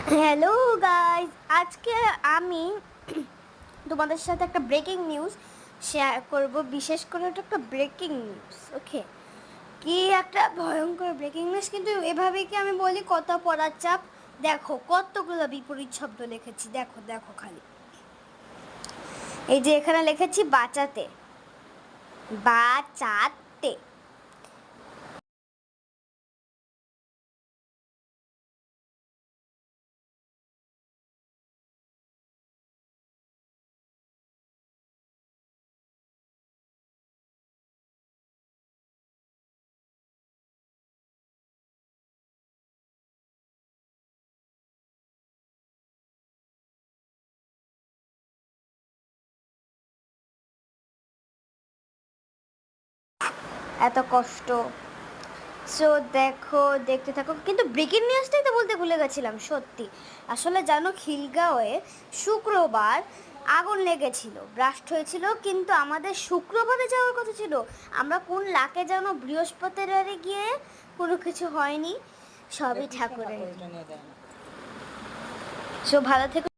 Hello guys, আজকে আমি তোমাদের সাথে একটা ব্রেকিং নিউজ শেয়ার করব। বিশেষ করে এটা একটা ব্রেকিং নিউজ। ওকে, কি একটা ভয়ঙ্কর ব্রেকিং নিউজ। কিন্তু এভাবে কি আমি বলি কত পড়ার চাপ। দেখো কতগুলো বিপরীত শব্দ লিখেছি, দেখো দেখো খালি। এই যে এখানে লিখেছি বাঁচাতে, বাঁচাতে। এত কষ্ট। সো দেখো, দেখতে থাকো। কিন্তু ব্রেকিং নিউজটাই তো বলতে ভুলে গেছিলাম, সত্যি। আসলে জানো, খিলগাঁওয়ে শুক্রবার আগুন লেগেছিল, ব্লাস্ট হয়েছিল। কিন্তু আমাদের শুক্রবারে যাওয়ার কথা ছিল। আমরা কোন লাকে যেন বৃহস্পতিবারে গিয়ে কোনো কিছু হয়নি, সবই ঠাকুরের। সো ভালো থেকো।